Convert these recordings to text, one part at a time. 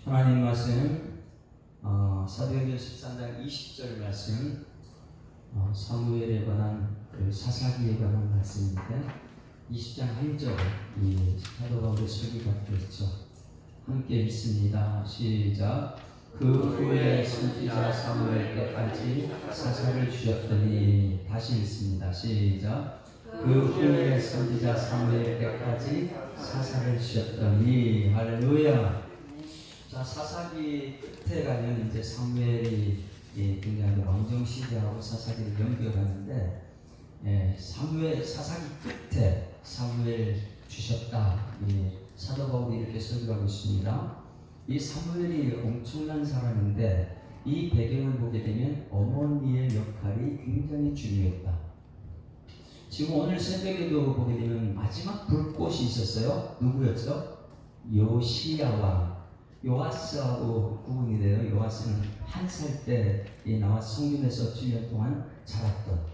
하나님 말씀 사도행전 13장 20절 말씀 사무엘에 관한 사사기에 관한 말씀인데 20장 1절에 이 사도 바울의 설교가 되었죠. 함께 읽습니다. 시작. 그 후에 선지자 사무엘 때까지 사사를 주셨더니. 다시 읽습니다. 시작. 그 후에 선지자 사무엘 때까지 사사를 주셨더니. 할렐루야. 자, 사사기 끝에 가면 이제 사무엘이 굉장히 왕정 시대하고 사사기를 연결하는데, 사사기 끝에 사무엘 주셨다. 사도 바울이 이렇게 설교하고 있습니다. 이 사무엘이 엄청난 사람인데 이 배경을 보게 되면 어머니의 역할이 굉장히 중요했다. 지금 오늘 새벽에도 보게 되면 마지막 불꽃이 있었어요. 누구였죠? 요시야 왕. 요아스하고 구분이 돼요. 요아스는 1살 때 나와서 성전에서 7년 동안 자랐던,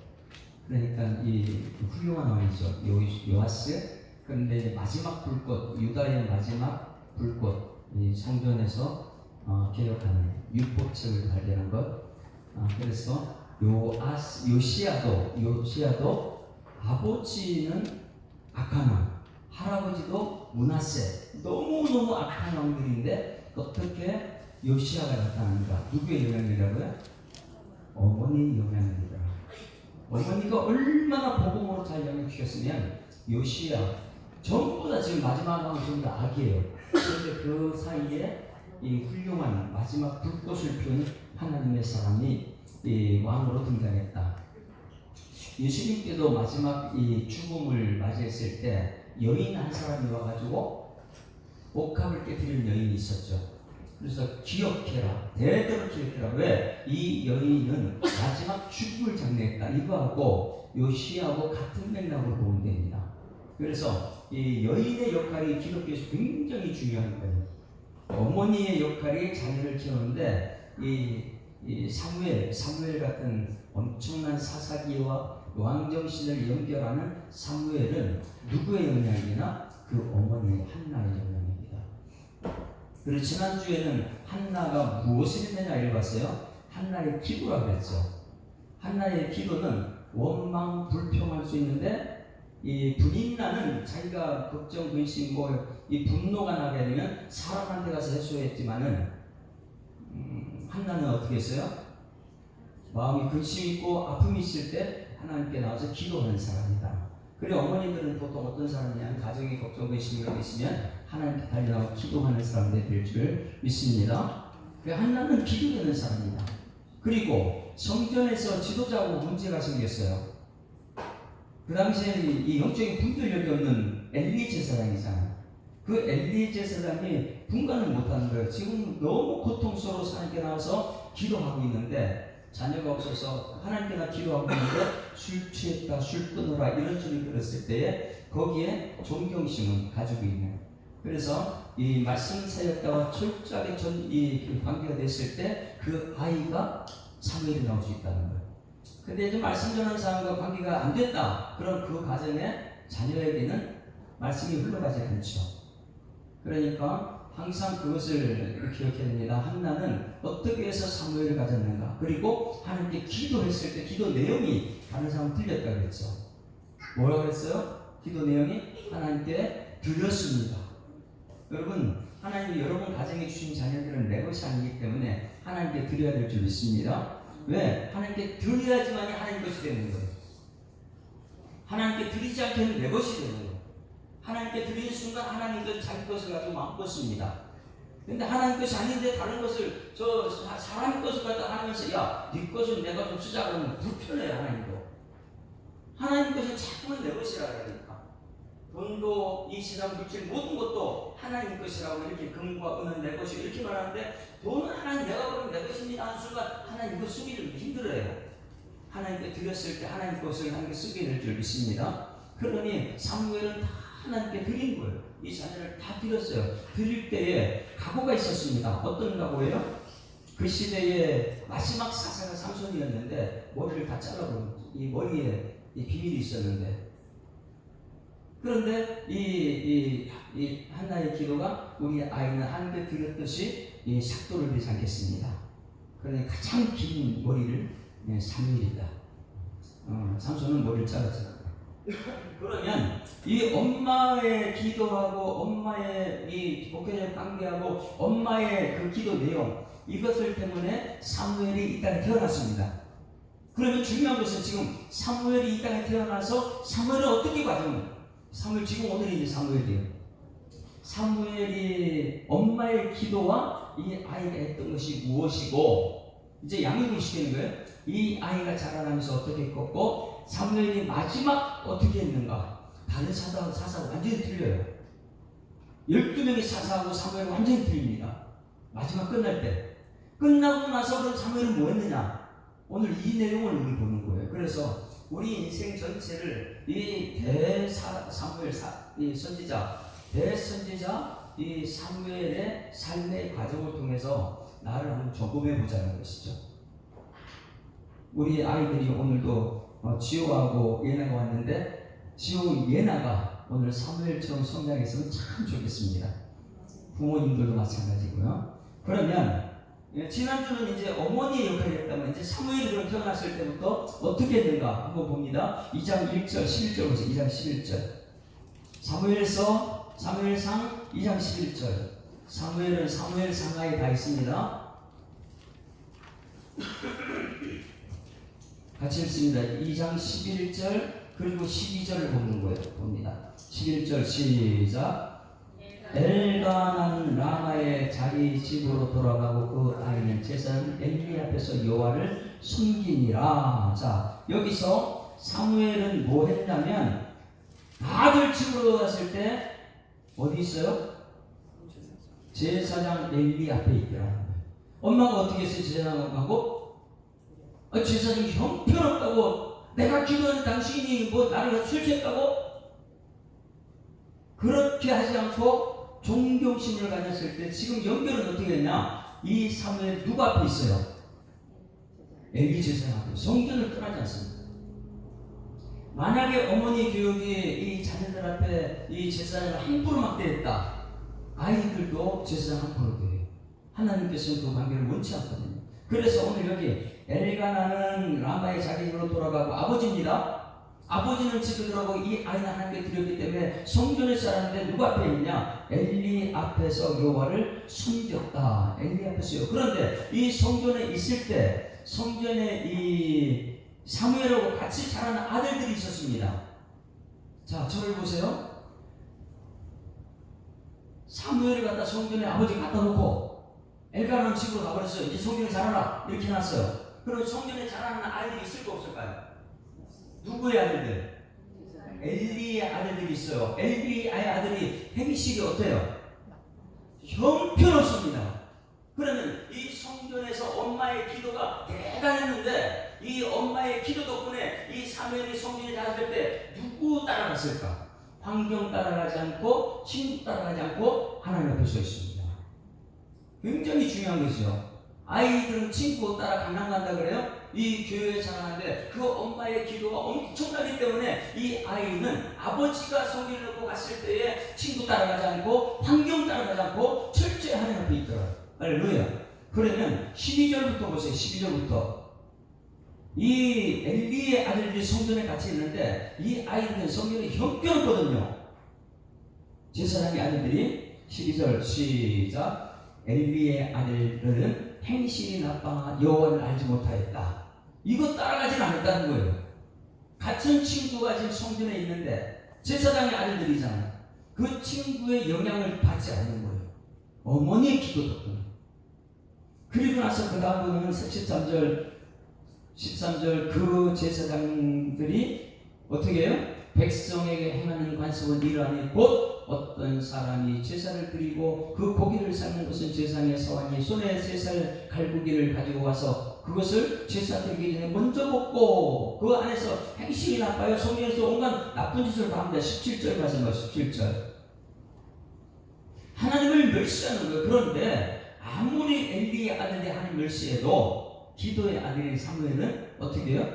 그러니까 이 훌륭한 왕이죠. 요아스. 그런데 마지막 불꽃, 유다의 마지막 불꽃, 이 성전에서 개혁하는 율법책을 발견한 것. 그래서 요시야도 아버지는 악한 왕, 할아버지도 므낫세, 너무너무 악한 왕들인데 어떻게 요시야가 나타나는가? 누구의 영향이라고요? 어머니 영향입니다. 어머니가 얼마나 복음으로 잘 영향시켰으면 요시야 전부 다 지금 마지막 왕은 전부 다 악이에요. 그런데 그 사이에 이 훌륭한 마지막 불꽃을 피운 하나님의 사람이 이 왕으로 등장했다. 예수님께도 마지막 이 죽음을 맞이했을 때 여인 한 사람이 와가지고 옥합을 깨뜨리는 여인이 있었죠. 그래서 기억해라, 대대로 기억해라. 왜? 이 여인은 마지막 죽음을 장려했다. 이거하고 요시야하고 같은 맥락으로 보면 됩니다. 그래서 이 여인의 역할이 기독교에서 굉장히 중요한 거예요. 어머니의 역할이 자녀를 키우는데 이 사무엘 같은 엄청난 사사기와 왕정신을 연결하는 사무엘은 누구의 영향이나 그 어머니의 한나의 영향입니다. 그리고 지난주에는 한나가 무엇을 했느냐를 봤어요. 한나의 기도라고 했죠. 한나의 기도는 원망 불평할 수 있는데, 이 분인나는 자기가 걱정, 근심, 이 분노가 나게 되면 사람한테 가서 해소했지만은 한나는 어떻게 했어요? 마음이 근심 있고 아픔이 있을 때 하나님께 나와서 기도하는 사람이다. 그리고 어머니들은 보통 어떤 사람이냐, 가정에 걱정, 근심이 있으면 하나님께 달려나와 기도하는 사람들이 될 줄 믿습니다. 한나는 기도하는 사람이다. 그리고 성전에서 지도자하고 문제가 생겼어요. 그 당시에 이 영적인 분별력이 없는 엘리 제사장이잖아요. 그 엘리 제사장이 분간을 못하는 거예요. 지금 너무 고통스러워 하나님께 나와서 기도하고 있는데, 자녀가 없어서 하나님께 나 기도하고 있는데 술 취했다, 술 끊어라 이런 소리 들었을 때에 거기에 존경심은 가지고 있는. 그래서 이 말씀 사역자와 철저하게 이 관계가 됐을 때 그 아이가 사무엘이 나올 수 있다는 거예요. 근데 이제 말씀 전하는 사람과 관계가 안 됐다. 그럼 그 과정에 자녀에게는 말씀이 흘러가지 않죠. 그러니까 항상 그것을 기억해야 됩니다. 한나는 어떻게 해서 사무엘을 가졌는가. 그리고 하나님께 기도했을 때 기도 내용이 다른 사람은 틀렸다고 그랬죠. 뭐라고 그랬어요? 기도 내용이 하나님께 드렸습니다. 여러분, 하나님이 여러분 가정에 주신 자녀들은 내 것이 아니기 때문에 하나님께 드려야 될 줄 믿습니다. 왜? 하나님께 드려야지만이 하나님 것이 되는 거예요. 하나님께 드리지 않게는 내 것이 되는 거예요. 하나님께 드리는 순간 하나님 것, 자기 것을 가지고 마음껏 씁니다. 근데 하나님 것이 아닌데 다른 것을, 사람 것을 갖다 하면서, 야, 네 것은 내가 좀 쓰자 그러면 불편해요, 하나님도. 하나님 것은 자꾸만 내 것이라 그러니까. 돈도 이 세상 물질 모든 것도 하나님 것이라고 이렇게 금과 은은 내 것이 이렇게 말하는데, 돈은 하나님 내가 그러면 내 것입니다 하는 순간 하나님 이거 쓰기를 힘들어요. 하나님께 드렸을 때 하나님 것을 하나님께 쓰게 될 줄 믿습니다. 그러니 사무엘은 다 하나님께 드린 거예요. 이 자녀를 다 드렸어요. 드릴 때에 각오가 있었습니다. 어떤 각오예요? 그 시대의 마지막 사사가 삼손이었는데 머리를 다 잘라버린, 이 머리에 이 비밀이 있었는데, 그런데 이 한나의 기도가 우리 아이는 한데 드렸듯이 이 삭도를 되지 않겠습니다. 그러니 가장 긴 머리를 사무엘이다. 삼손은 머리를 잘랐잖아. 그러면 이 엄마의 기도하고 엄마의 이 목회자의 관계하고 엄마의 그 기도 내용, 이것을 때문에 사무엘이 이 땅에 태어났습니다. 그러면 중요한 것은 지금 사무엘이 이 땅에 태어나서 사무엘은 어떻게 과정을, 사무엘 지금 오늘이 이제 사무엘이에요. 사무엘이 엄마의 기도와 이 아이가 했던 것이 무엇이고, 이제 양육을 시키는 거예요. 이 아이가 자라나면서 어떻게 컸고, 사무엘이 마지막 어떻게 했는가. 다른 사사하고 완전히 틀려요. 12명의 사사하고 사무엘은 완전히 틀립니다. 마지막 끝날 때. 끝나고 나서 그럼 사무엘은 뭐 했느냐. 오늘 이 내용을 우리 보는 거예요. 그래서 우리 인생 전체를 이 이 대선지자 이 사무엘의 삶의 과정을 통해서 나를 한번 점검해 보자는 것이죠. 우리 아이들이 오늘도 지호하고 예나가 왔는데, 지호 예나가 오늘 사무엘처럼 성장했으면 참 좋겠습니다. 부모님들도 마찬가지고요. 그러면 지난주는 이제 어머니의 역할을 했다면, 이제 사무엘이 그럼 태어났을 때부터 어떻게 했는가 한번 봅니다. 2장 1절 11절 보세요. 2장 11절 사무엘상 2장 11절. 사무엘은 사무엘 상하에 가 있습니다. 같이 읽습니다. 2장 11절 그리고 12절을 보는 거예요. 봅니다. 11절 시작. 엘가나는 라마의 자기 집으로 돌아가고 그 아이는 제사장 엘리 앞에서 여호와를 숨기니라. 자, 여기서 사무엘은 뭐 했냐면, 아들 집으로 갔을 때 어디 있어요? 제사장 엘리 앞에 있더라는 거예요. 엄마가 어떻게 했어요? 제사장하고 제사장이 형편없다고, 내가 기도하는 당신이 뭐 나를 술 취했다고, 그렇게 하지 않고 존경심을 가졌을 때 지금 연결은 어떻게 했냐? 이 사무엘 누구 앞에 있어요? 엘리 제사장 앞에. 성전을 떠나지 않습니다. 만약에 어머니 교육이 이 자녀들 앞에 이 제사장을 함부로 막대했다, 아이들도 제사장 함부로 대해요. 하나님께서는 그 관계를 원치 않거든요. 그래서 오늘 여기 엘가나는 라마의 자기 집으로 돌아가고, 아버지입니다. 아버지는 집에 들어가고 이 아이는 하나님께 드렸기 때문에 성전에 살았는데 누구 앞에 있냐? 엘리 앞에서 여호와를 숨겼다. 엘리 앞에서요. 그런데 이 성전에 있을 때 성전에 이 사무엘하고 같이 자라는 아들들이 있었습니다. 자, 저를 보세요. 사무엘을 갖다 성전에 아버지 갖다 놓고 엘가나는 집으로 가버렸어요. 이제 성전에 자라라 이렇게 해놨어요. 그럼 성전에 자라는 아이들이 있을까 없을까요? 누구의 아들들? 엘리의 아들들이 있어요. 엘리의 아들이 행실이 어때요? 형편없습니다. 그러면 이 성전에서 엄마의 기도가 대단했는데, 이 엄마의 기도 덕분에 이 사무엘이 성전에 자랐을 때 누구 따라갔을까? 환경 따라가지 않고, 친구 따라가지 않고 하나님 앞에 서 있습니다. 굉장히 중요한 것이죠. 아이들은 친구 따라 강남 간다 그래요? 이 교회에 자라는데 그 엄마의 기도가 엄청나기 때문에 이 아이는 아버지가 성경을 놓고 갔을 때에 친구 따라가지 않고 환경 따라가지 않고 철저히 하나님 앞에 있더라고요. 할렐루야. 그러면 12절부터 보세요. 12절부터 이 엘리의 아들들이 성전에 같이 있는데, 이 아이들은 성전에 형편없거든요. 제사장의 아들들이 12절 시작. 엘리의 아들들은 행실이 나빠 여호와를 알지 못하였다. 이거 따라가진 않았다는 거예요. 같은 친구가 지금 성전에 있는데 제사장의 아들들이잖아요. 그 친구의 영향을 받지 않는 거예요. 어머니의 기도 덕분에. 그리고 나서 그 다음 보면 13절 그 제사장들이 어떻게 해요? 백성에게 행하는 관습은 이러하니 곧 어떤 사람이 제사를 드리고 그 고기를 삶는 것은 제사장의 서왕이 손에 3살 갈고기를 가지고 와서 그것을 제사 드리기 전에 먼저 먹고 그 안에서 행실이 나빠요. 성경에서 온갖 나쁜 짓을 다 합니다. 17절 말씀과 17절. 하나님을 멸시하는 거예요. 그런데 아무리 엘리의 아들이 하나님 멸시해도 기도의 아들인 사무엘은 어떻게 해요?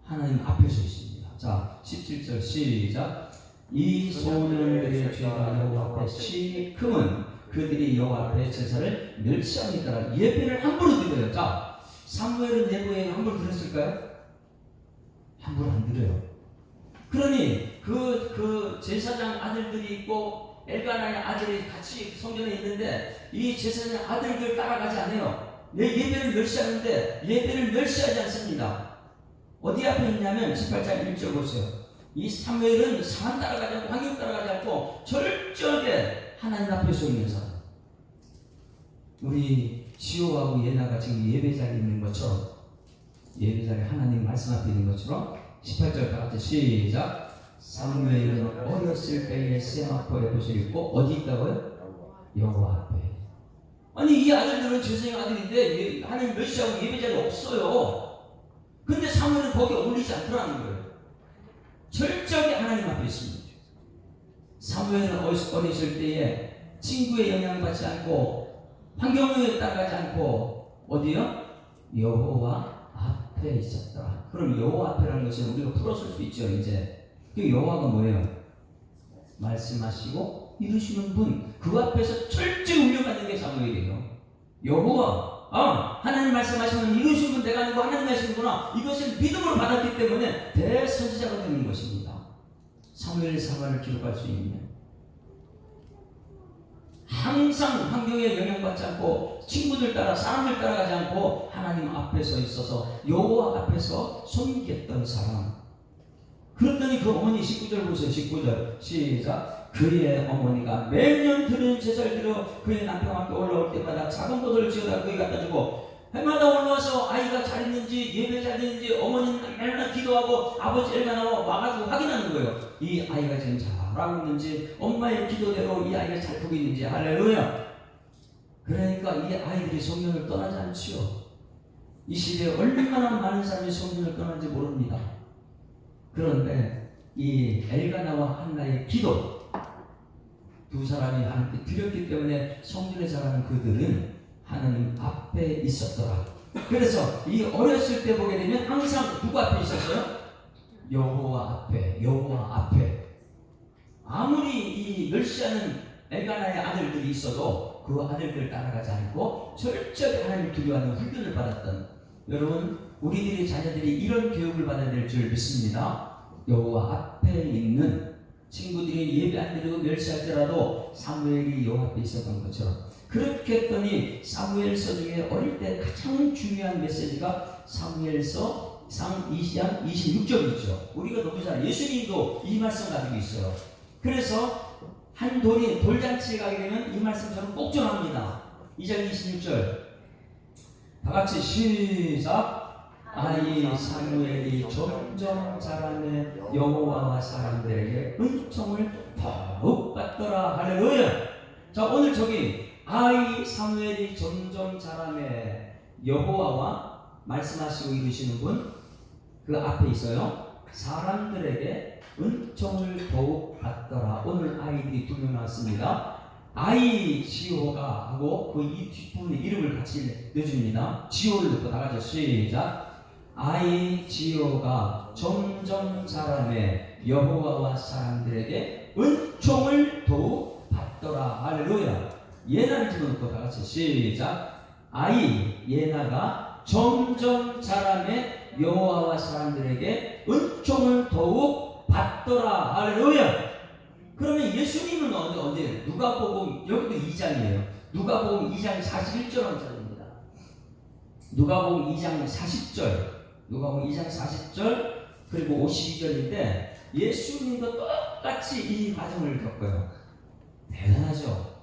하나님 앞에 서 있습니다. 자, 17절 시작. 이 소년들의 죄가 여호와 앞에 시큼은 그들이 여호와 앞에 제사를 멸시합니다. 예배를 함부로 드려요. 자, 사무엘은 예배에 함부로 드렸을까요? 함부로 안 드려요. 그러니 그 제사장 아들들이 있고 엘가나의 아들이 같이 성전에 있는데 이 제사장 아들들 따라가지 않아요. 내 예배를 멸시하는데 예배를 멸시하지 않습니다. 어디 앞에 있냐면 18장 1절 보세요. 이 사무엘은 산 따라가지 않고 환경 따라가지 않고 철저하게 하나님 앞에 서 있는 사람. 우리 지호하고 예나가 지금 예배자리에 있는 것처럼, 예배자리에 하나님 말씀 앞에 있는 것처럼 18절 다 같이 시작. 사무엘은 어렸을 때에 세마포에 옷을 입고 어디 있다고요? 여호와 앞에. 아니 이 아들들은 제사장 아들인데 하나님 멸시하고 예배자리 없어요. 근데 사무엘은 거기에 어울리지 않더라는 거예요. 철저하게 하나님 앞에 있습니다. 사무엘은 어렸을 때에 친구의 영향을 받지 않고 환경에 따라가지 않고 어디요? 여호와 앞에 있었다. 그럼 여호와 앞에라는 것은 우리가 풀어줄 수 있죠. 이제 그 여호와가 뭐예요? 말씀하시고 이루시는 분, 그 앞에서 철저히 훈련받는 게 사무엘이에요. 여호와, 하나님 말씀하시면 이루시는 분 내가 아니고 하나님 하시는구나. 이것을 믿음으로 받았기 때문에 대선지자가 되는 것입니다. 사무엘 사관을 기록할 수 있는, 항상 환경에 영향받지 않고 친구들 따라 사람들 따라가지 않고 하나님 앞에 서 있어서 여호와 앞에서 섬겼던 사람. 그랬더니 그 어머니 19절 보세요. 19절 시작. 그의 어머니가 매년 드리는 제사를 드려 그의 남편과 함께 올라올 때마다 작은 것을 지어다 그에게 갖다 주고 해마다 올라와서 아이가 잘 있는지 예배 잘 있는지 어머니는 맨날 기도하고 아버지 엘가나와 와가지고 확인하는 거예요. 이 아이가 지금 잘하고 있는지, 엄마의 기도대로 이 아이가 잘 크고 있는지. 할렐루야. 그러니까 이 아이들이 성경을 떠나지 않지요. 이 시대에 얼마나 많은 사람이 성경을 떠나는지 모릅니다. 그런데 이 엘가나와 한나의 기도, 두 사람이 하나님께 드렸기 때문에 성전에 자라는 그들은 하나님 앞에 있었더라. 그래서 이 어렸을 때 보게 되면 항상 누구 앞에 있었어요? 여호와 앞에, 여호와 앞에. 아무리 이 멸시하는 엘가나의 아들들이 있어도 그 아들들 따라가지 않고 철저히 하나님을 두려워하는 훈련을 받았던, 여러분 우리들의 자녀들이 이런 교육을 받아야 될 줄 믿습니다. 여호와 앞에 있는, 친구들이 예배 안 드리고 멸시할지라도 사무엘이 여호와 앞에 있었던 것처럼. 그렇게 했더니 사무엘서 중에 어릴 때 가장 중요한 메시지가 사무엘서 상 20장 26절이죠. 우리가 너무 잘, 예수님도 이 말씀 가지고 있어요. 그래서 한 돌잔치에 가게 되면 이 말씀 저는 꼭 전합니다. 2장 26절 다 같이 시작. 아이 사무엘이 점점 자라매 여호와와 사람들에게 은총을 더욱 받더라. 할렐루야. 자, 오늘 저기 아이 사무엘이 점점 자라매 여호와와 말씀하시고 이루시는 분, 그 앞에 있어요. 사람들에게 은총을 더욱 받더라. 오늘 아이들이 두 명 나왔습니다. 아이 지호가 하고 그 이 뒷부분에 이름을 같이 내줍니다. 지호를 넣고 다 같이 시작. 아이 지호가 점점 자라매 여호와와 사람들에게 은총을 더욱 받더라. 할렐루야. 예나를 집어넣고 다 같이 시작. 아이 예나가 점점 자라매 여호와와 사람들에게 은총을 더욱 받더라. 할렐루야. 그러면 예수님은 언제? 누가복음, 여기도 2장이에요. 누가복음 2장 41절하고 절입니다. 누가복음 2장 40절, 누가복음 2장 40절 그리고 52절인데 예수님도 똑같이 이 과정을 겪어요. 대단하죠.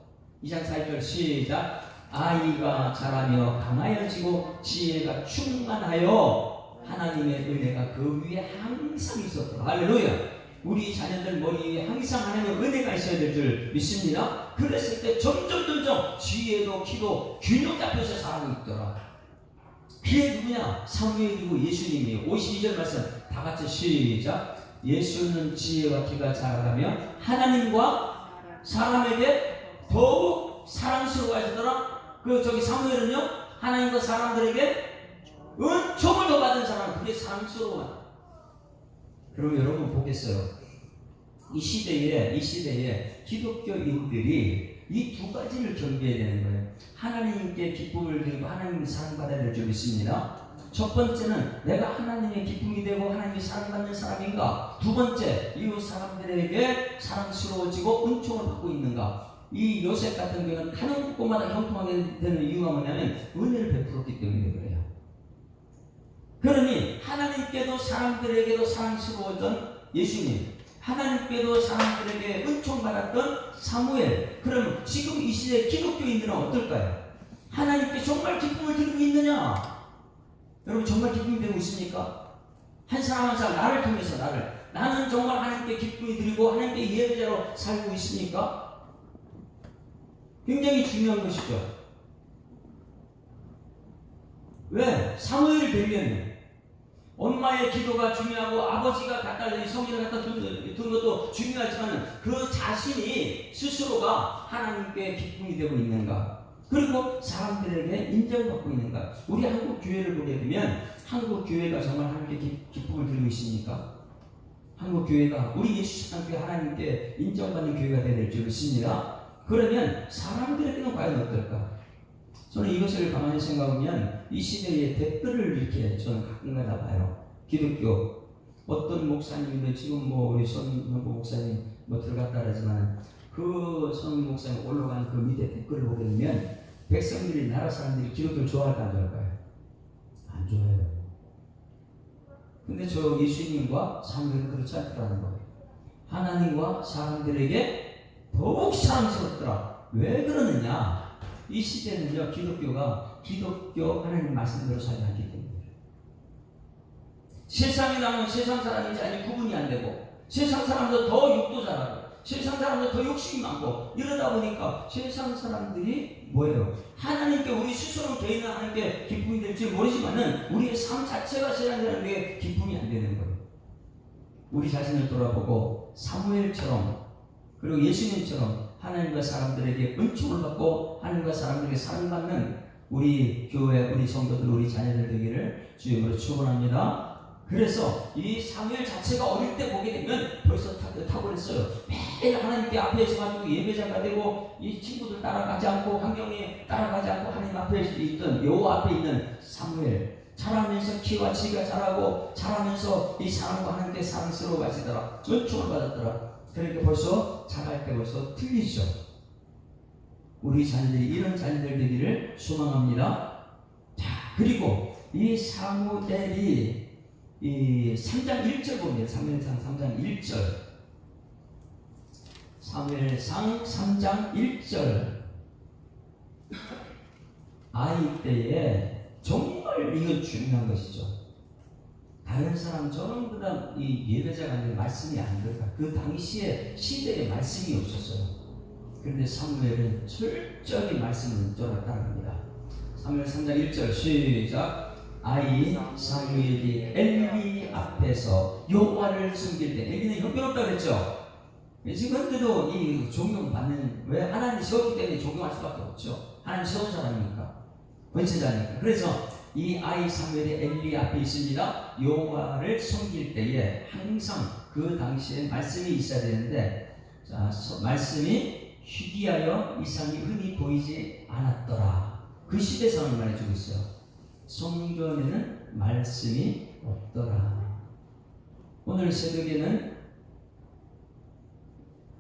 2장 40절 시작. 아이가 자라며 강하여지고 지혜가 충만하여 하나님의 은혜가 그 위에 항상 있었더라. 할렐루야. 우리 자녀들 머리 위에 항상 하나님의 은혜가 있어야 될 줄 믿습니다. 그랬을 때 점점 지혜도 키도 균형 잡혀서 살아가고 있더라. 그게 누구냐? 사무엘이고 예수님이에요. 52절 말씀 다 같이 시작. 예수는 지혜와 키가 자라가며 하나님과 사람에게 더욱 사랑스러워하시더라. 그 저기 사무엘은요, 하나님과 사람들에게 은총을 더 받은 사람, 그게 사랑스러워. 그럼 여러분 보겠어요. 이 시대에 기독교인들이 이 두 가지를 겸비해야 되는 거예요. 하나님께 기쁨을 드리고 하나님의 사랑받아야 될 줄 믿습니다. 첫 번째는 내가 하나님의 기쁨이 되고 하나님의 사랑받는 사람인가? 두 번째, 이웃 사람들에게 사랑스러워지고 은총을 받고 있는가? 이 요셉 같은 경우는 가는 곳마다 형통하게 되는 이유가 뭐냐면 은혜를 베풀었기 때문에 그래요. 그러니 하나님께도 사람들에게도 사랑스러워졌던 예수님, 하나님께도 사람들에게 은총받았던 사무엘. 그럼 지금 이 시대 기독교인들은 어떨까요? 하나님께 정말 기쁨을 드리고 있느냐? 여러분 정말 기쁨이 되고 있습니까? 한 사람 한 사람 나를 통해서 나는 정말 하나님께 기쁨이 드리고 하나님께 예배자로 살고 있습니까? 굉장히 중요한 것이죠. 왜? 사무엘을 되려면 엄마의 기도가 중요하고 아버지가 성경을 갖다 둔 것도 중요하지만 그 자신이 스스로가 하나님께 기쁨이 되고 있는가? 그리고 사람들에게 인정받고 있는가? 우리 한국 교회를 보게 되면 한국 교회가 정말 하나님께 기쁨을 드리고 있습니까? 한국 교회가 우리 예수 교회 하나님께 인정받는 교회가 되어야 될 줄 믿습니다. 그러면 사람들에게는 과연 어떨까? 저는 이것을 가만히 생각하면 이 시대의 댓글을 이렇게 저는 가끔가다 봐요. 기독교 어떤 목사님인데 지금 우리 손현보 목사님 들어갔다 그러지만 그 손 목사님 올라간 그 밑에 댓글을 보게 되면 백성들이 나라 사람들이 기독교를 좋아할까 안 좋아할까요? 안 좋아해요. 근데 저 예수님과 사무엘은 그렇지 않더라는 거예요. 하나님과 사람들에게 더욱 사랑스럽더라. 왜 그러느냐? 이 시대는요, 기독교 하나님 말씀대로 살지 않기 때문에. 세상에 나오면 세상 사람인지 아닌지 구분이 안 되고, 세상 사람도 더 욕도 잘하고, 세상 사람도 더 욕심이 많고, 이러다 보니까 세상 사람들이 뭐예요? 하나님께 우리 스스로 개인은 하나님께 기쁨이 될지 모르지만은 우리의 삶 자체가 세상 사람에게 기쁨이 안 되는 거예요. 우리 자신을 돌아보고 사무엘처럼 그리고 예수님처럼 하나님과 사람들에게 은총을 받고 하나님과 사람들에게 사랑받는 우리 교회, 우리 성도들, 우리 자녀들 되기를 주님으로 축원합니다. 그래서 이 사무엘 자체가 어릴 때 보게 되면 벌써 탁월했어요. 매일 하나님께 앞에 서가지고 예배자가 되고 이 친구들 따라가지 않고 환경에 따라가지 않고 하나님 앞에 있던 여호와 앞에 있는 사무엘 자라면서 키와 지가 자라고 자라면서 이 사람과 하나님께 사랑스러워하시더라. 은총을 받았더라. 그러니까 벌써 자랄 때 벌써 틀리죠. 우리 자녀들이 이런 자녀들 되기를 소망합니다. 자, 그리고 이 사무엘이 이 3장 1절 보면 사무엘상 3장 1절 사무엘상 3장 1절 아이 때에 정말 이건 중요한 것이죠. 다른 사람 전부 다 이 예배자가 아니라 말씀이 안 들어가. 그 당시에 시대에 말씀이 없었어요. 그런데 사무엘은 철저히 말씀을 따라갑니다. 사무엘 3장 1절 시작. 아이 사무엘이 엘리 앞에서 여호와를 섬길 때, 엘리는 형편없다고 그랬죠. 지금도 이 존경받는, 왜? 하나님 세웠기 때문에 존경할 수밖에 없죠. 하나님 세운 사람이니까, 권세자니까. 그래서 이 아이 사무엘이 엘리 앞에 있습니다. 여호와를 섬길 때에 항상 그 당시에 말씀이 있어야 되는데, 자, 말씀이 희귀하여 이상이 흔히 보이지 않았더라. 그 시대 상황을 말해주고 있어요. 성전에는 말씀이 없더라. 오늘 새벽에는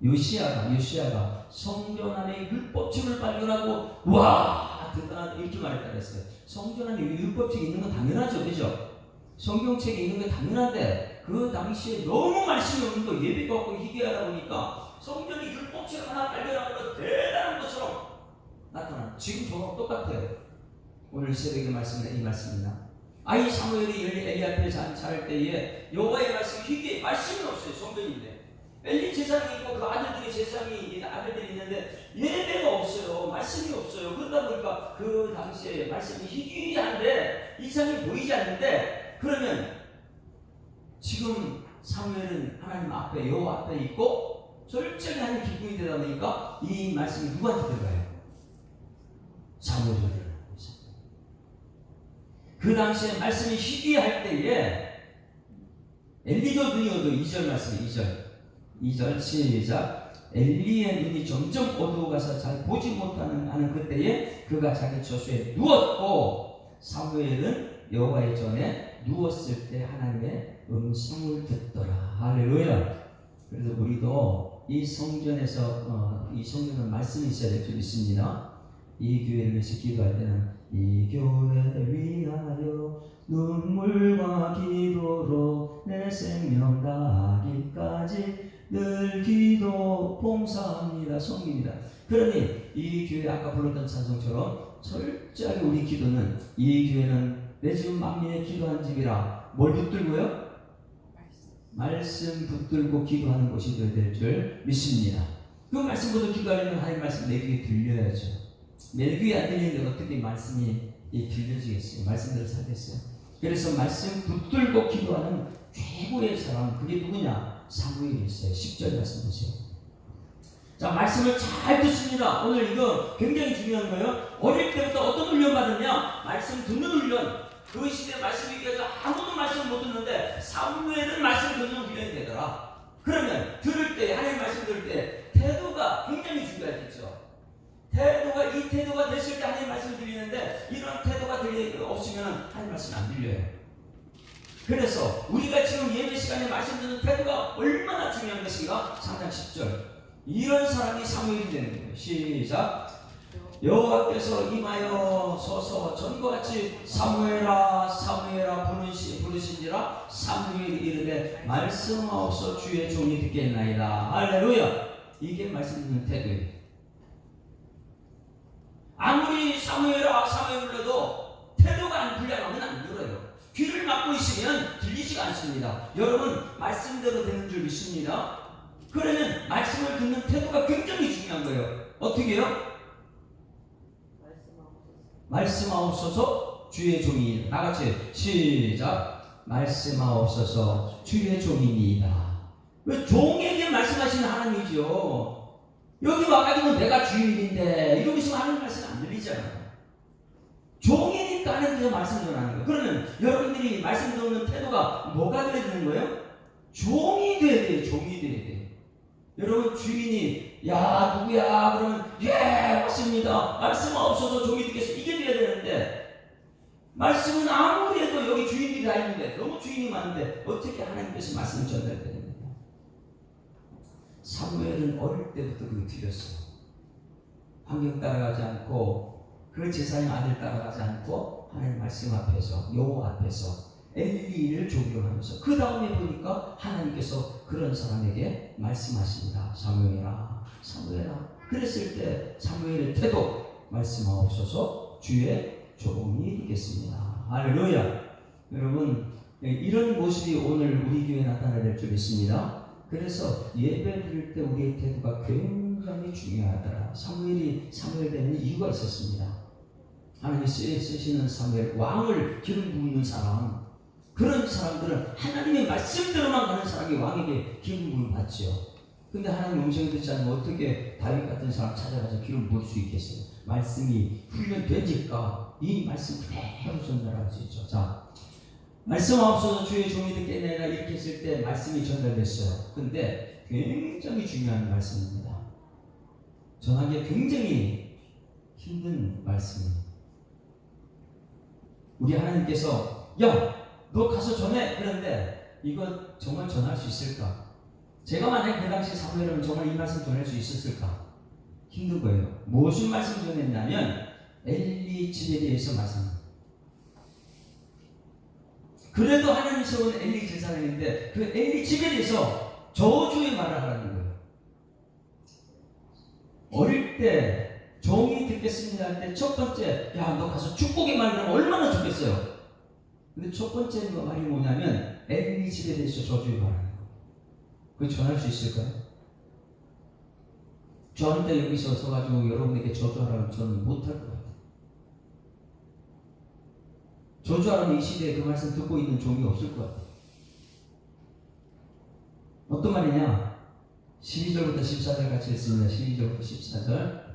요시야가 성전 안에 율법책을 발견하고 와 대단하다 이렇게 말했다 그랬어요. 성전 안에 율법책이 있는 건 당연하죠, 그죠? 성경책이 있는 건 당연한데 그 당시에 너무 말씀이 없는 거 예배가 없고 희귀하다 보니까 성전에 율법책 하나 발견한 건 대단한 것처럼 나타나. 지금 저거 똑같아요. 오늘 새벽의 말씀은 이 말씀입니다. 아이 사무엘이 엘리 앞에 자랄 때에 여호와의 말씀이 희귀해. 말씀이 없어요. 성전인데 엘리 제사장이 있고 그 아들들이 있는데 예배가 없어요. 말씀이 없어요. 그러다 보니까 그 당시에 말씀이 희귀한데 이상이 보이지 않는데, 그러면 지금 사무엘은 하나님 앞에 여호와 앞에 있고 절정히 하나님 기쁨이 되다 보니까 이 말씀이 누구한테 들어가요? 사무엘에게. 그 당시에 말씀이 희귀할 때에 엘리도 눈이 어두 2절 말씀이 2절 2절 시작. 엘리의 눈이 점점 어두워가서 잘 보지 못하는 하는 그때에 그가 자기 처소에 누웠고 사무엘은 여호와의 전에 누웠을 때 하나님의 음성을 듣더라. 할렐루야. 그래서 우리도 이 성전에서 이 성전은 말씀이 있어야 될 줄 믿습니다. 이 교회를 위해서 기도할 때는 이 교회를 위하여 눈물과 기도로 내 생명 다하기까지 늘 기도 봉사합니다. 성입니다. 그러니 이 교회 아까 불렀던 찬송처럼 철저하게 우리 기도는 이 교회는 내 지금 만민의 기도한 집이라 뭘 붙들고요? 말씀 붙들고 기도하는 곳이 되어야 될 줄 믿습니다. 그 말씀보다 기도하려면 하나님 말씀 내 귀에 들려야죠. 내 귀에 안 들리는데 어떻게 말씀이 들려지겠어요? 말씀대로 살겠어요? 그래서 말씀 붙들고 기도하는 최고의 사람 그게 누구냐? 사무엘이 있어요. 10절 말씀 보세요. 자, 말씀을 잘 듣습니다. 오늘 이거 굉장히 중요한 거예요. 어릴 때부터 어떤 훈련 받았냐? 말씀 듣는 훈련. 그 시대에 말씀이 위해서 아무도 말씀을 못 듣는데 사무엘은 말씀을 듣는 훈련이 되더라. 그러면 들을 때 하나님 말씀 들을 때 태도가 굉장히 중요하겠죠. 이 태도가 됐을 때 하나님 말씀을 들리는데 이런 태도가 없으면 하나님 말씀 안 들려요. 그래서 우리가 지금 예배 시간에 말씀 듣는 태도가 얼마나 중요한 것인가? 3장 10절. 이런 사람이 사무엘이 되는 거예요. 시작. 여호와께서 임하여 서서 전과 같이 사무엘아 사무엘아 부르신지라 사무엘이 이르되 말씀하옵소 주의 종이 듣겠나이다. 할렐루야. 이게 말씀 듣는 태도예요. 아무리 사무엘아 사무엘 불러도 태도가 안 불량하면 안 들어요. 귀를 막고 있으면 들리지가 않습니다. 여러분 말씀대로 되는 줄 믿습니다. 그러면 말씀을 듣는 태도가 굉장히 중요한 거예요. 어떻게 해요? 말씀하옵소서 주의 종이니이다. 다같이 시작. 말씀하옵소서 주의 종이니이다. 왜 종에게 말씀하시는 하나님이죠. 여기 와가지고 내가 주인인데 이러고 있으면 하나님 말씀 안 들리잖아요. 종이니까 하나님께서 말씀 전하는 거예요. 그러면 여러분들이 말씀 듣는 태도가 뭐가 돼야 되는 거예요? 종이 돼야 돼요. 종이 돼야 돼요. 여러분 주인이 야 누구야 그러면 예 맞습니다. 말씀하옵소서 종이 되겠습니다. 이게 돼야 되는데 말씀은 아무리 해도 여기 주인들이 다 있는데 너무 주인이 많은데 어떻게 하나님께서 말씀을 전달되는 거예요? 사무엘은 어릴 때부터 그게 들렸어요. 환경 따라가지 않고 그 제사장 아들 따라가지 않고 하나님 말씀 앞에서 여호와 앞에서 엘리를 존경하면서 그 다음에 보니까 하나님께서 그런 사람에게 말씀하십니다. 사무엘아 사무엘아. 그랬을 때 사무엘의 태도 말씀하옵소서 주의 종이 되겠습니다. 할렐루야. 여러분 이런 모습이 오늘 우리 교회에 나타나야 될 줄 믿습니다. 그래서 예배 드릴 때 우리의 태도가 굉장히 중요하더라. 사무엘 되는 이유가 있었습니다. 하나님이 쓰시는 사무엘 왕을 기름 붓는 사람 그런 사람들은 하나님의 말씀대로만 가는 사람이 왕에게 기름 부음을 받죠. 근데 하나님 음성이 듣지 않으면 어떻게 다윗 같은 사람 찾아가서 기름 부을 수 있겠어요? 말씀이 훈련되니까 이 말씀 그대로 전달할 수 있죠. 자, 말씀하옵소서 주의 종이 듣겠나이다 이렇게 했을 때 말씀이 전달됐어요. 근데 굉장히 중요한 말씀입니다. 전하기가 굉장히 힘든 말씀입니다. 우리 하나님께서 야 너 가서 전해. 그런데 이거 정말 전할 수 있을까? 제가 만약 그 당시 사무엘이면 정말 이 말씀 전할 수 있었을까? 힘든 거예요. 무슨 말씀 전했냐면 엘리 집에 대해서 말씀합니다. 그래도 하나님 세운 엘리 제사장인데 그 엘리 집에 대해서 저주의 말을 하라는 거예요. 어릴 때 종이 듣겠습니다 할 때 첫 번째 야 너 가서 축복의 말을 하면 얼마나 좋겠어요. 근데 첫 번째 말이 뭐냐면 엘리 집에 대해서 저주의 말하는 거예요. 그거 전할 수 있을까요? 저한테 여기서 서가지고 여러분에게 저주하라면 저는 못할 것 같아요. 저주하라는 이 시대에 그 말씀 듣고 있는 종이 없을 것 같아요. 어떤 말이냐? 12절부터 14절 같이 읽습니다. 12절부터 14절.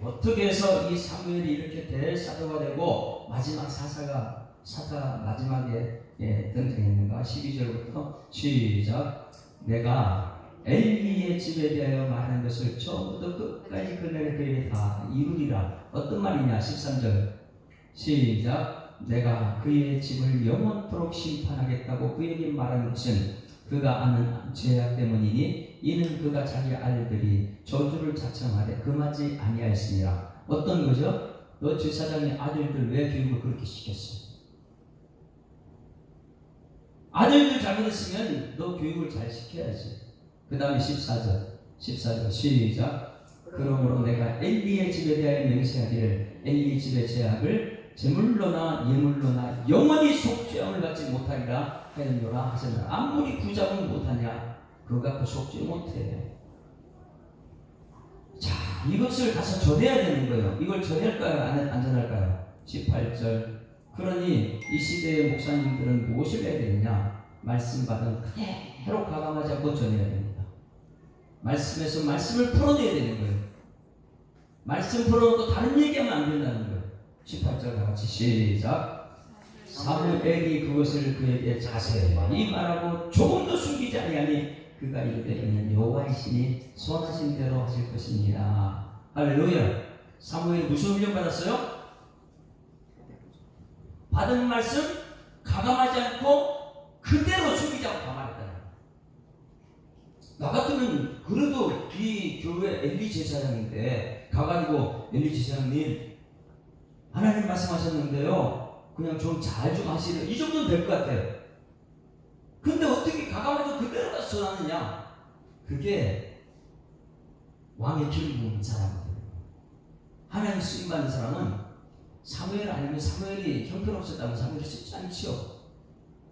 어떻게 해서 이 사무엘이 이렇게 대사도가 되고 마지막 사사 마지막에 등장했는가? 12절부터 시작. 내가 엘리의 집에 대하여 말하는 것을 처음부터 끝까지 그날의 그에게 다 이루리라. 어떤 말이냐? 13절 시작. 내가 그의 집을 영원토록 심판하겠다고 그에게 말하는 것은 그가 아는 죄악 때문이니 이는 그가 자기 아들들이 저주를 자청하되 금하지 아니하였으니라. 어떤 거죠? 너 제사장의 아들들 왜 교육을 그렇게 시켰어? 아들들 잘못했으면 너 교육을 잘 시켜야지. 그 다음에 14절 시작. 그러므로 내가 엘리의 집에 대하여 맹세하기를 엘리 집의 죄악을 제물로나 예물로나 영원히 속죄함을 받지 못하리라 하였노라 하셨나. 아무리 부자면 못하냐? 그거 갖고 속죄 못해. 자, 이것을 가서 전해야 되는 거예요. 이걸 전할까요? 안 전할까요? 18절. 그러니 이 시대의 목사님들은 무엇을 해야 되느냐? 말씀 받은 그대로 가감하지 않고 전해야 됩니다. 말씀에서 말씀을 풀어내야 되는 거예요. 말씀 풀어놓고 다른 얘기하면 안 된다는 거예요. 18절 같이 시작. 사무엘이 그것을 그에게 자세히 말하고 조금도 숨기지 아니하니 그가 이르되 이는 여호와의 신이 선하신 대로 하실 것입니다. 할렐루야. 사무엘이 무슨 훈련 받았어요? 받은 말씀 가감하지 않고 그대로 숨기지 않고 다 말했다. 나 같으면 그래도 이 교회 엘리 제사장인데 가가지고 엘리 제사장님 하나님 말씀하셨는데요 그냥 좀 잘 좀 하시려 이 정도는 될 것 같아요. 근데 어떻게 가감하지 그대로 가서 전하느냐? 그게 왕의 기름 부은 사람들, 하나님 쓰임받는 사람은 사무엘 아니면 사무엘이 형편없었다면 사무엘이 쉽지 않죠.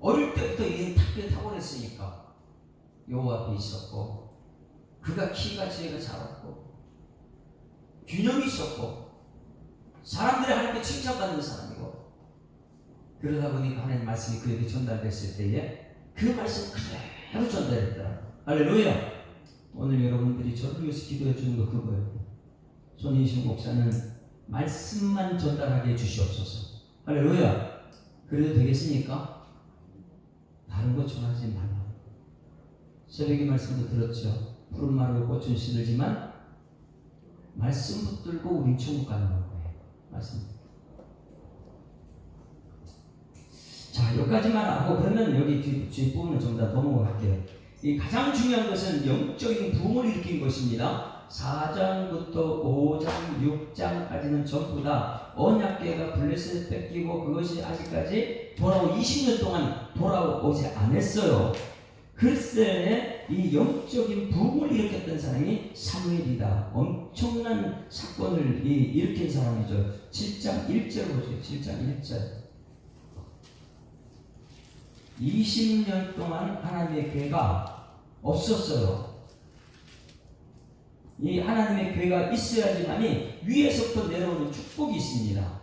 어릴 때부터 이 탁기에 타고냈으니까 여호와 앞에 있었고 그가 키가 지혜가 자랐고 균형이 있었고 사람들이 하나님께 칭찬받는 사람이고 그러다 보니까 하나님 말씀이 그에게 전달됐을 때에 그 말씀 그대로 전달했더라. 할렐루야. 오늘 여러분들이 저를 위해서 기도해 주는 거 그거예요. 손인식 목사는 말씀만 전달하게 해주시옵소서. 할렐루야. 그래도 되겠습니까? 다른 거 전하지 말라. 새벽의 말씀도 들었죠. 푸른 마르고 꽃은 시들지만 말씀 붙들고 우린 천국 가는 거예요. 말씀. 자, 여기까지만 하고 그러면 여기 뒷부분을 전부 다 넘어갈게요. 이 가장 중요한 것은 영적인 부흥을 일으킨 것입니다. 4장부터 5장, 6장까지는 전부 다 언약궤가 블레셋을 뺏기고 그것이 아직까지 돌아오 20년 동안 돌아오지 않았어요. 글쎄 이 영적인 부흥을 일으켰던 사람이 사무엘이다. 엄청난 사건을 일으킨 사람이죠. 7장 1절 보세요. 7장 1절. 20년 동안 하나님의 궤가 없었어요. 이 하나님의 궤가 있어야지만이 위에서부터 내려오는 축복이 있습니다.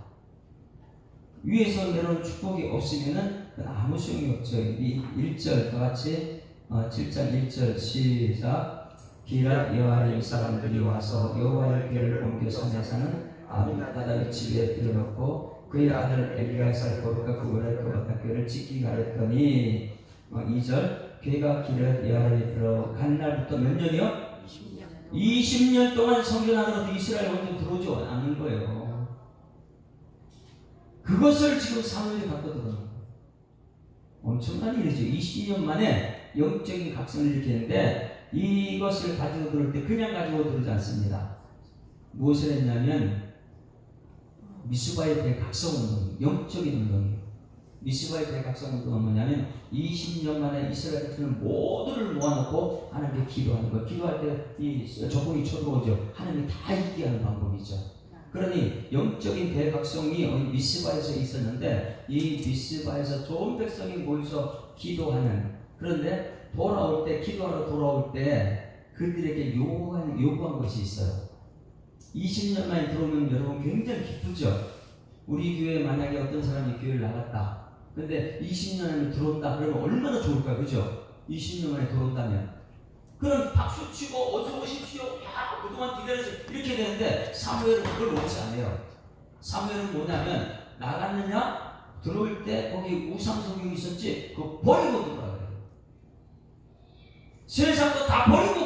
위에서 내려오는 축복이 없으면은 아무 소용이 없죠. 이 1절 다 같이 7장 1절 시작. 기랏 여호와의 사람들이 와서 여호와의 궤를 옮겨 산에 사는 아비나답의 집에 들여놓고 그의 아들 엘리야살 거룩과 그거를 거룩한 궤를 지키게 하였더니 2절 궤가 기랏 여호와에 들어간 날부터 몇 년이요? 20년 동안 성전 안으로 이스라엘 원정 들어오지 않는 거예요. 그것을 지금 사무엘이 갖고 들어오는 거예요. 엄청난 일이죠. 20년 만에 영적인 각성을 일으키는데 이것을 가지고 들어올 때 그냥 가지고 들어오지 않습니다. 무엇을 했냐면 미스바의 대각성운동, 영적인 운동이에요. 미스바의 대각성운동은 뭐냐면 20년 만에 이스라엘 백성을 모두를 모아놓고 하나님께 기도하는 거예요. 기도할 때 이 적군이 쳐들어오죠. 하나님이 다 있게 하는 방법이죠. 그러니 영적인 대각성이 미스바에서 있었는데 이 미스바에서 좋은 백성이 모여서 기도하는, 그런데 돌아올 때, 기도하러 돌아올 때 그들에게 요구한 것이 있어요. 20년 만에 들어오면 여러분 굉장히 기쁘죠. 우리 교회에 만약에 어떤 사람이 교회를 나갔다. 근데 20년 만에 들어온다 그러면 얼마나 좋을까요? 그죠? 20년 만에 들어온다면. 그럼 박수 치고 어서 오십시오. 야, 그동안 기다렸어요. 이렇게 되는데 사무엘은 그걸 원치 않아요. 사무엘은 뭐냐면 나갔느냐? 들어올 때 거기 우상 성경이 있었지? 그거 버리고 들어가요. 세상도 다 버리고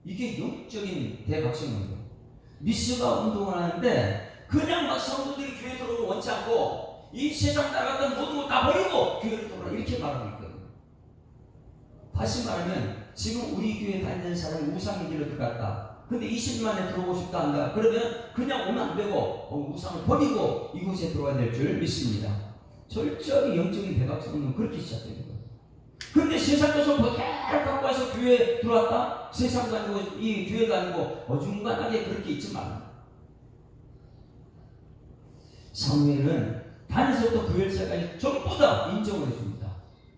이게 영적인 대각성운동. 미스가 운동을 하는데 그냥 막 성도들이 교회 들어오면 원치 않고 이 세상 나갔던 모든 걸 다 버리고 교회를 들어오라 이렇게 말하고 있거든요. 다시 말하면 지금 우리 교회 다니는 사람이 우상의 길로 들어갔다. 근데 20년 만에 들어오고 싶다 한다. 그러면 그냥 오면 안 되고 우상을 버리고 이곳에 들어와야 될 줄 믿습니다. 철저히 영적인 대각성은 그렇게 시작됩니다. 근데 세상 것을 계속 갖고 와서 교회에 들어왔다? 세상도 아니고 이 교회도 아니고 어중간하게 그렇게 있지 말라. 사무엘은 단에서부터 교회사까지 전부 다 인정을 해줍니다.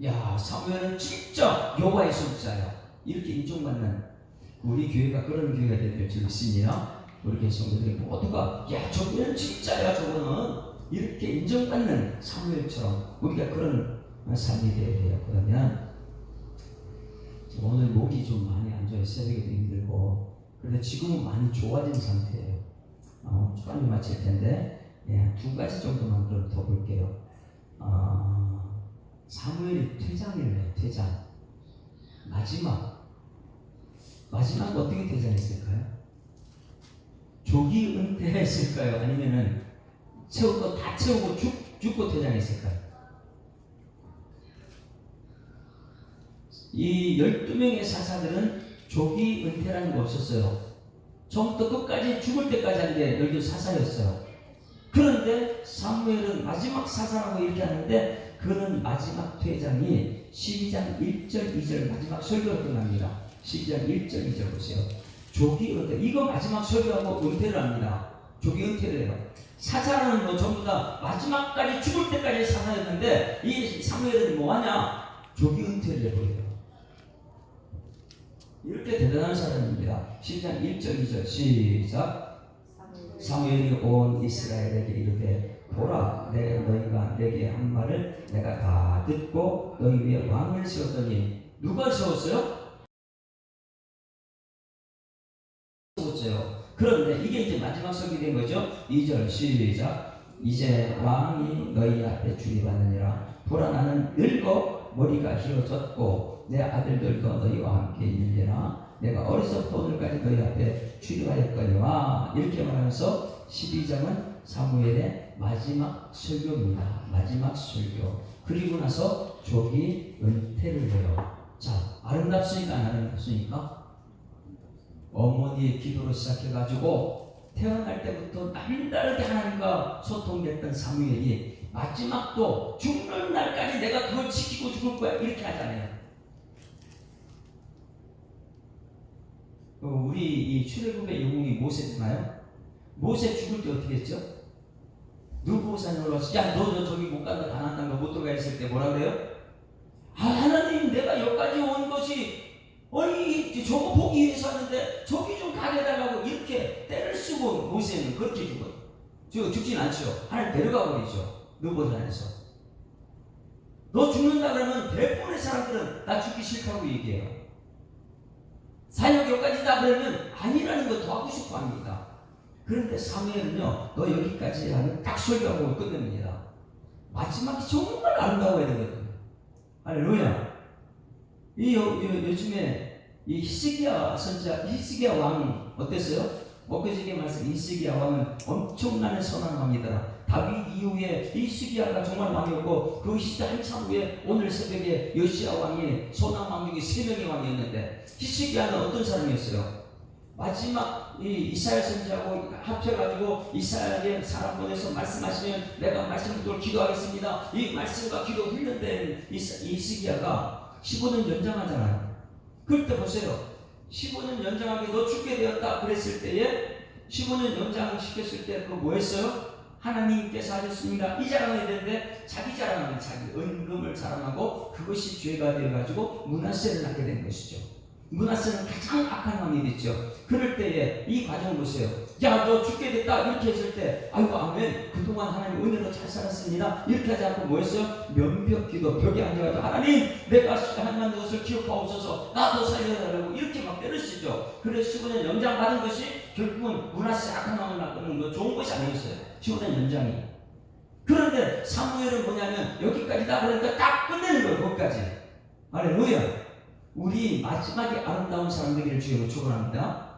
야, 사무엘은 진짜 여호와의 선지자야. 이렇게 인정받는 우리 교회가 그런 교회가 될 줄 믿습니다. 우리 교회 성도들이 모두가 야, 저분은 진짜야. 저분은 이렇게 인정받는 사무엘처럼 우리가 그런 삶이 되어야 돼요. 그러면 오늘 목이 좀 많이 안 좋아요. 새벽에도 힘들고. 그런데 지금은 많이 좋아진 상태예요. 빨리 마칠 텐데 두 가지 정도만 그럼 더 볼게요. 사무엘이 퇴장을 해요. 퇴장. 마지막 어떻게 퇴장했을까요? 조기 은퇴했을까요? 아니면은 채우고 다 채우고 죽고 퇴장했을까요? 이 12명의 사사들은 조기 은퇴라는 거 없었어요. 처음부터 끝까지 죽을 때까지 하는 게 12 사사였어요. 그런데 사무엘은 마지막 사사라고 이렇게 하는데 그는 마지막 퇴장이 12장 1절 2절 마지막 설교로 끝납니다. 12장 1절 2절 보세요. 조기 은퇴. 이거 마지막 설교하고 은퇴를 합니다. 조기 은퇴를 해요. 사사는 뭐 전부 다 마지막까지 죽을 때까지 사사였는데 이 사무엘은 뭐하냐? 조기 은퇴를 해버려요. 이렇게 대단한 사람입니다. 12장 1절 2절 시작. 사무엘이 온 이스라엘에게 이르되 보라, 너희가 내게 한 말을 내가 다 듣고 너희 위에 왕을 세웠더니 누가 세웠어요? 세웠어요. 그런데 이게 이제 마지막 설이 된 거죠. 2절 시작. 이제 왕이 너희 앞에 주립하느니라. 보라, 나는 늙어 머리가 휘어졌고 내 아들들도 너희와 함께 있느니라. 내가 어려서부터 오늘까지 너희 앞에 출입하였거니와. 이렇게 말하면서 12장은 사무엘의 마지막 설교입니다. 마지막 설교. 그리고 나서 조기 은퇴를 해요. 자, 아름답습니까? 안 아름답습니까? 어머니의 기도로 시작해가지고 태어날 때부터 남다르게 하나님과 소통됐던 사무엘이 마지막도 죽는 날까지 내가 그걸 지키고 죽을 거야 이렇게 하잖아요. 우리 이 출애굽의 영웅이 모세잖아요. 모세 죽을 때 어떻게 했죠? 누부산에 올라와서 야, 너 저기 못 간다, 가나안 땅 못 들어가 있을 때 뭐라 그래요? 하나님, 내가 여기까지 온 것이 저거 보기 위해서 왔는데 저기 좀 가게 해달라고 이렇게 때를 쓰고 모세는 그렇게 죽어요. 죽진 않죠. 하나님 데려가 버리죠. 누부산에서. 너 죽는다 그러면 대부분의 사람들은 나 죽기 싫다고 얘기해요. 사역 여기까지다 그러면 아니라는 거 더 하고 싶어 합니다. 그런데 사무엘은요, 너 여기까지 하면 딱 설교하고 끝냅니다. 마지막이 정말 아름다워야 되거든요. 할렐루야. 요즘에 이 히스기야 선지자, 히스기야 왕 어땠어요? 엊그저께 말씀 히스기야 왕은 엄청나게 선한 왕이더라. 다윗 이후에 히스기야가 정말 왕이었고 그 시대 한참 후에 오늘 새벽에 요시야 왕이 선한 왕 중에 3명의 왕이었는데 히스기야는 어떤 사람이었어요? 마지막 이 이사야 선지자하고 합쳐가지고 이사야의 사람 보내서 말씀하시면 내가 말씀 듣도록 기도하겠습니다. 이 말씀과 기도 훈련된 히스기야가 15년 연장하잖아요. 그럴 때 보세요. 15년 연장하게 너 죽게 되었다 그랬을 때에 15년 연장시켰을 때 그거 뭐 했어요? 하나님께서 하셨습니다. 이 자랑을 했는데 자기 자랑하는 자기 은금을 자랑하고 그것이 죄가 되어가지고 므낫세를 낳게 된 것이죠. 므낫세는 가장 악한 왕이 됐죠. 그럴 때에 이 과정을 보세요. 야, 너 죽게 됐다 이렇게 했을 때 아이고 아멘, 그동안 하나님 은혜로 잘 살았습니다 이렇게 하지 않고 뭐 했어요? 면벽 기도, 벽에 앉아가지고 하나님, 내가 하나님 것을 기억하옵소서, 나도 살려달라고 이렇게 막 때를 쓰죠. 그래서 15년 연장 받은 것이 결국은 므낫세 악한 왕을 낳는 거 좋은 것이 아니었어요. 15년 연장이. 그런데 사무엘은 뭐냐면 여기까지다 그러니까 딱 끝내는 거예요. 거기까지. 할렐루야. 우리 마지막에 아름다운 사람 되기를 주님으로 축원합니다.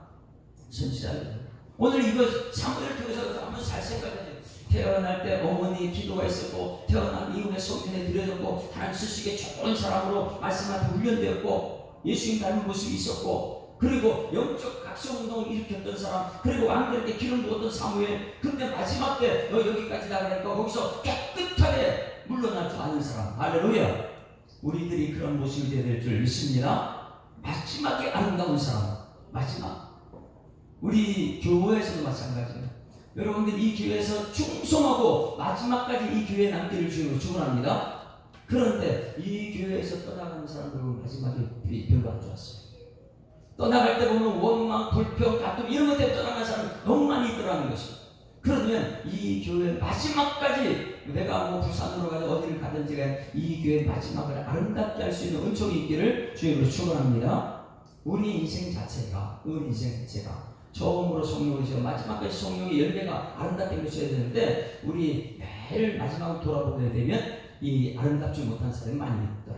선지자들 오늘 이거 사무엘을 통해서 한번 잘 생각해요. 태어날 때 어머니 기도가 있었고 태어난 이후에 성전에 들여졌고 하나님 쓰시기에 좋은 사람으로 말씀한테 훈련되었고 예수님 닮은 모습이 있었고 그리고 영적 각성운동을 일으켰던 사람 그리고 왕들에게 기름 부었던 사무엘 근데 마지막 때 너 여기까지 나가니까 거기서 깨끗하게 물러날 줄 아는 사람 할렐루야. 우리들이 그런 모습이 되어야 될 줄 믿습니다. 마지막에 아름다운 사람 마지막 우리 교회에서도 마찬가지예요. 여러분들 이 교회에서 충성하고 마지막까지 이 교회에 남기를 주님으로 축원합니다. 그런데 이 교회에서 떠나가는 사람들은 마지막에 별로 안 좋았어요. 떠나갈 때 보면 원망, 불평, 다툼 이런 것 때문에 떠나가는 사람이 너무 많이 있더라는 것입니다. 그러면 이 교회 마지막까지 내가 뭐 부산으로 가든 어디를 가든지 간에 이 교회 마지막을 아름답게 할 수 있는 은총이 있기를 주님으로 축원합니다. 우리 인생 자체가 처음으로 성령이시고 마지막까지 성령의 열매가 아름답게 맺혀야 되는데 우리 매일 마지막을 돌아보게 되면 이 아름답지 못한 사람이 많이 있더라.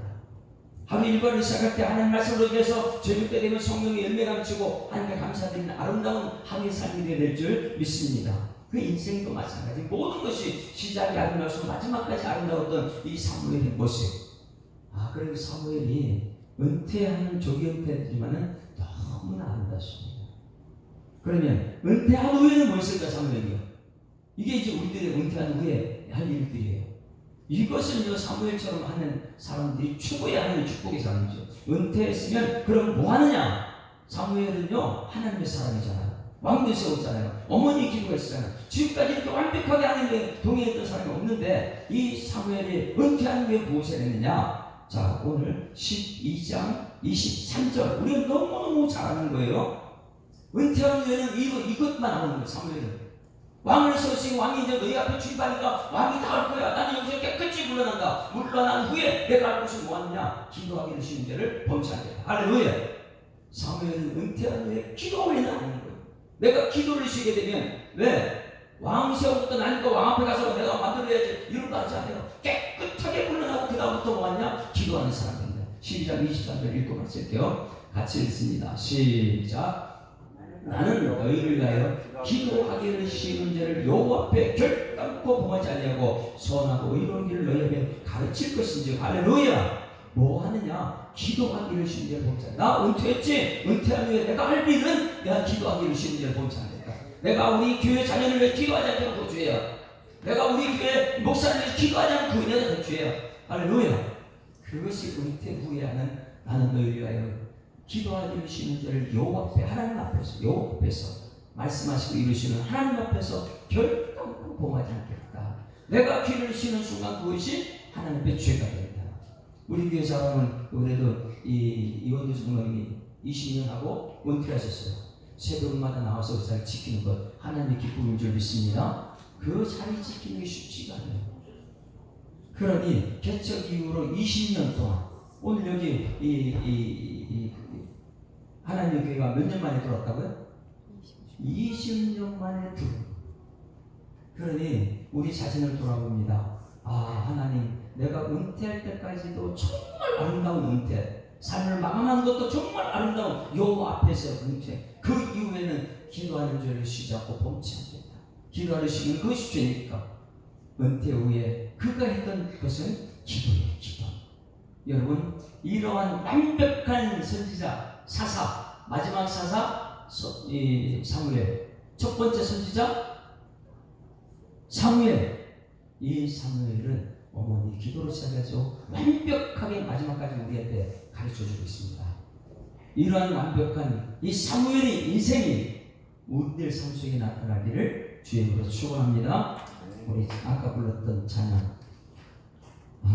하루 일과를 시작할 때 하나님 말씀으로 인해서 저녁 때 되면 성령의 열매가 맺히고 하나님께 감사드리는 아름다운 하루의 삶이 되어야 될 줄 믿습니다. 그 인생도 마찬가지 모든 것이 시작이 아름다워서 마지막까지 아름다웠던 이 사무엘의 모습. 그리고 사무엘이 은퇴하는 조기 은퇴지만은 너무나 아름답습니다. 그러면 은퇴한 후에는 뭐 있을까 사무엘이요? 이게 이제 우리들의 은퇴한 후에 할 일들이에요. 이것은 사무엘처럼 하는 사람들이 추구해야 하는 축복의 사람이죠. 은퇴했으면 그럼 뭐 하느냐? 사무엘은요 하나님의 사람이잖아요. 왕도 세웠잖아요. 어머니 기도했잖아요. 지금까지 이렇게 완벽하게 하나님의 동의했던 사람이 없는데 이 사무엘이 은퇴한 후에 무엇을 했느냐? 자 오늘 12장 23절 우리는 너무너무 잘하는 거예요. 은퇴한 후에는 이것만 하는 거예요. 사무엘은 왕을 세우신 왕이 이제 너희 앞에 출입하니까 왕이 다 할 거야. 나는 여기서 깨끗이 물러난다. 물러난 후에 내가 할 것이 뭐하느냐? 기도하기를 쉬는 죄를 범치 않겠다. 할렐루야. 사무엘은 은퇴한 후에 기도를 하는 거예요. 내가 기도를 쉬게 되면 왜? 왕 세우고 나니까 왕 앞에 가서 내가 만들어야지 이런 거 하지 않아요. 깨끗하게 물러나고 그 다음부터 뭐하냐? 기도하는 사람입니다. 12장 23절 읽고 마칠게요. 같이 읽습니다. 시작. 나는 너희를 위하여 기도하기를 쉬운 죄를 여호와 앞에 결단코 범하지 아니하고 선하고 의로운 길을 너희에게 가르칠 것인지. 할렐루야. 뭐 하느냐? 기도하기를 쉬운 죄를 범치 않겠다. 나 은퇴했지? 은퇴한 후에 내가 할 일은 내가 기도하기를 쉬운 죄를 범치 않겠다. 내가 우리 교회 자녀를 위해 기도하지 않으면 그 죄야. 내가 우리 교회 목사를 위해 기도하지 않으면 그 인연은 그 죄야. 할렐루야. 그것이 은퇴 후에 하는 나는 너희를 위하여 기도하기를 쉬는 죄를 여호와 앞에 하나님 앞에서 여호와 앞에서 말씀하시고 이루시는 하나님 앞에서 결단코 범하지 않겠다. 내가 귀를 쉬는 순간 그것이 하나님 앞에 죄가 된다. 우리 교회 사람은 그래도 이원주 장로님이 20년 하고 은퇴하셨어요. 새벽마다 나와서 그 자리 지키는 것 하나님의 기쁨인 줄 믿습니다. 그 자리 지키는 게 쉽지가 않아요. 그러니 개척 이후로 20년 동안 오늘 여기 하나님의 교회가 몇 년 만에 들어왔다고요? 20년 만에 들어. 그러니 우리 자신을 돌아봅니다. 하나님 내가 은퇴할 때까지도 정말 아름다운 은퇴 삶을 마감하는 것도 정말 아름다운 여호와 앞에서 은퇴 그 이후에는 기도하는 죄를 쉬지 않고 범치 않겠다. 기도하는 쉬는 그것이 죄니까 은퇴 후에 그가 했던 것은 기도예요. 기도. 여러분 이러한 완벽한 선지자 사사 마지막 사사 사무엘 첫 번째 선지자 사무엘 이 사무엘은 어머니 기도로 시작해서 완벽하게 마지막까지 우리한테 가르쳐주고 있습니다. 이러한 완벽한 이 사무엘의 인생이 우리들 삶 속에 나타나기를 주님으로 축원합니다. 우리 아까 불렀던 찬양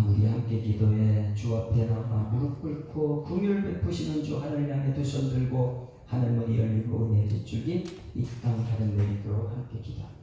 우리 함께 기도해 주 앞에 나와 무릎 꿇고 긍휼 베푸시는 주 하늘 향해 두 손 들고 하늘문이 열리고 은혜의 빗줄기 이 땅 가득 내리도록 함께 기도합니다.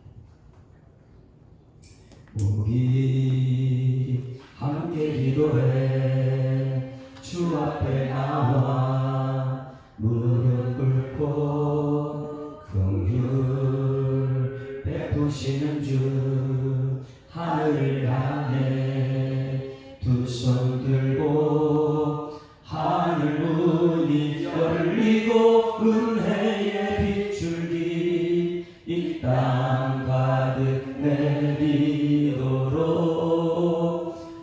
우리 함께 기도해 주 앞에 나와 무릎 꿇고 긍휼 베푸시는 주 하늘을 향해 두 손 들고 하늘 내리도록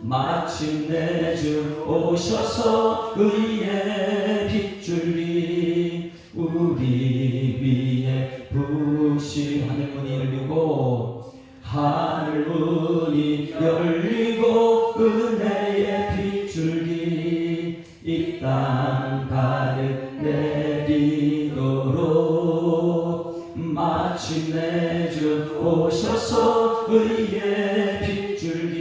마침내 주 오셔서 의의 빗줄기 우리 위에 부으시 하늘문이 열리고 하늘문이 열리고 은혜의 빗줄기 이 땅 가득 내리도록 마침내 주 오셔서 의의 빗줄기